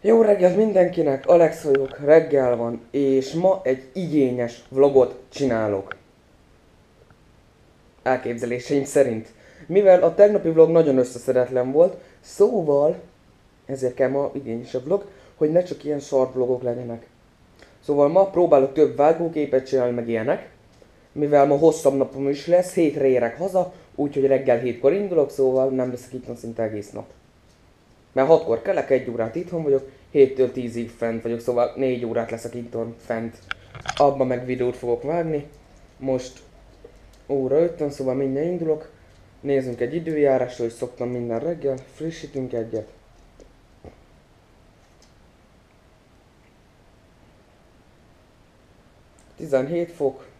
Jó reggelt mindenkinek, Alex vagyok, reggel van, és ma egy igényes vlogot csinálok. Elképzeléseim szerint. Mivel a tegnapi vlog nagyon összeszedetlen volt, szóval ezért kell ma igényesebb vlog, hogy ne csak ilyen short vlogok legyenek. Szóval ma próbálok több vágóképet csinálni, meg ilyenek. Mivel ma hosszabb napom is lesz, 7-re érek haza, úgyhogy reggel 7-kor indulok, szóval nem leszek itthon szinte egész nap. Mert 6-kor kelek, 1 órát itthon vagyok, 7-től 10-ig fent vagyok, szóval 4 órát leszek itthon fent. Abba meg videót fogok vágni. Most óra 5-tön, szóval mindjárt indulok. Nézzünk egy időjárást, hogy szoktam minden reggel, frissítünk egyet. Tizenhét fok.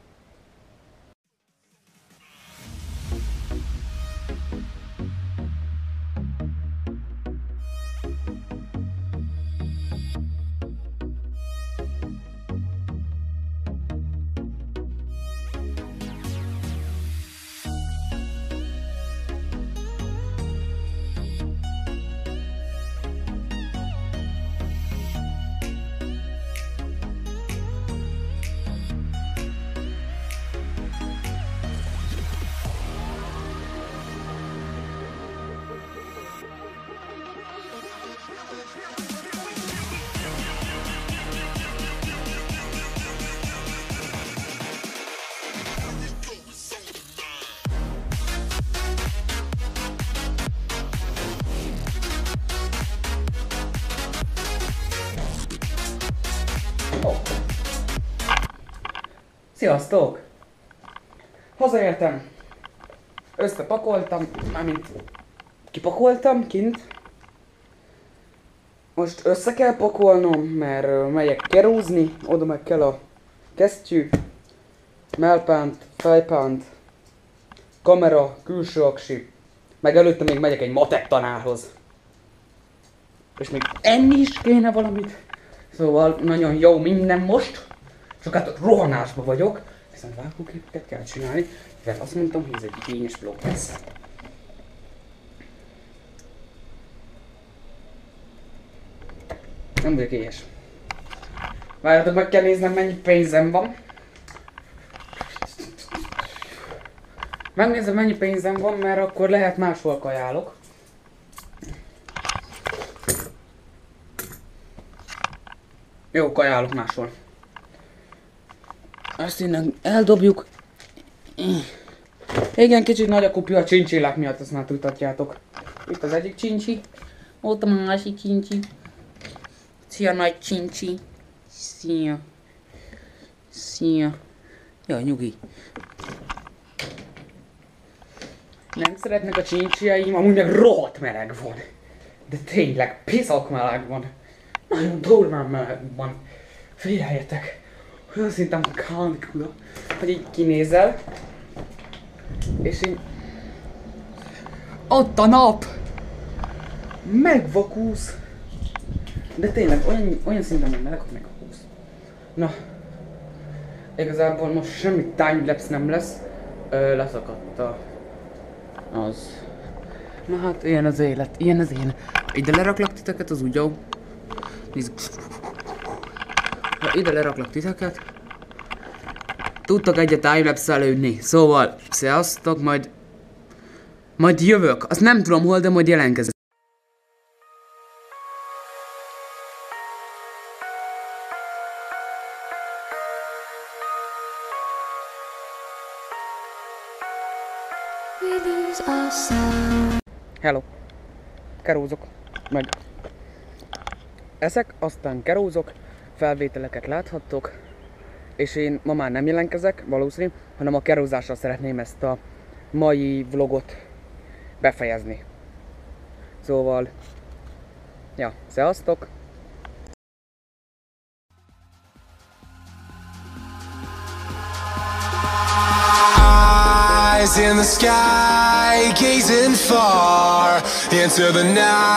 Sziasztok! Hazaértem. Összepakoltam, mármint kipakoltam kint. Most össze kell pakolnom, mert megyek kerúzni, oda meg kell a kesztyű, mellpánt, fejpánt, kamera, külső aksi, meg előtte még megyek egy matek tanárhoz. És még enni is kéne valamit. Szóval nagyon jó minden most. Csak hát rohanásba vagyok, viszont vágóképeket kell csinálni, mivel azt mondtam, hogy ez egy igényes vlog lesz. Nem vagyok éhes. Várjatok, meg kell néznem, mennyi pénzem van. Megnézem, mennyi pénzem van, mert akkor lehet máshol kajálok. Jó, kajálok máshol. Ezt innen eldobjuk. Igen, kicsit nagy a kupja a csincsillák miatt, ezt már tudhatjátok. Itt az egyik csincsi, ott a másik csincsi. Szia, nagy csincsi. Szia. Szia. Jaj, nyugi. Nem szeretnek a csincsiaim, amúgy meg rohadt meleg van. De tényleg, piszak meleg van. Nagyon durván meleg van. Figyeljetek. Olyan szinten kánikula, hogy így kinézel, és így... Ott a nap! Megvakulsz! De tényleg olyan szinten még meleg, hogy megvakulsz. Na, igazából most semmi timelapse nem lesz, leszakadt az. Na hát, ilyen az élet, ilyen az én. Ide leraklak titeket, az úgy jó. Nézzük. Ha ide leraklak titeket, tudtok egyet timelapse lőni. Szóval, sziasztok, majd jövök. Azt nem tudom hol, de majd jelentkezek. Hello. Kerózok. Meg eszek, aztán kerózok. Felvételeket láthattok, és én ma már nem jelentkezek, valószínű, hanem a kerózással szeretném ezt a mai vlogot befejezni. Szóval, ja, szevasztok! Eyes in the sky, gazing far into the night.